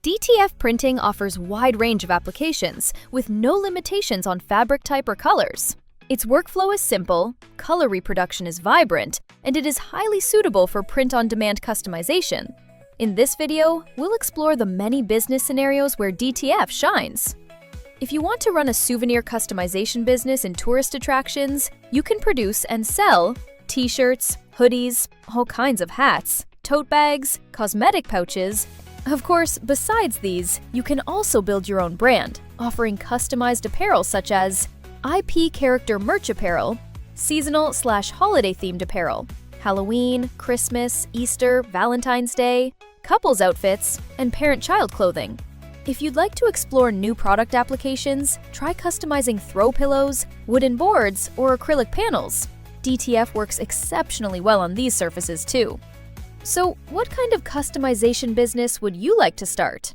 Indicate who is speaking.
Speaker 1: DTF printing offers wide range of applications with no limitations on fabric type or colors. Its workflow is simple, color reproduction is vibrant, and it is highly suitable for print-on-demand customization. In this video, we'll explore the many business scenarios where DTF shines. If you want to run a souvenir customization business in tourist attractions, you can produce and sell t-shirts, hoodies, all kinds of hats, tote bags, cosmetic pouches. Of course, besides these, you can also build your own brand, offering customized apparel such as IP character merch apparel, seasonal/holiday themed apparel, Halloween, Christmas, Easter, Valentine's Day, couples outfits, and parent-child clothing. If you'd like to explore new product applications, try customizing throw pillows, wooden boards, or acrylic panels. DTF works exceptionally well on these surfaces too. So, what kind of customization business would you like to start?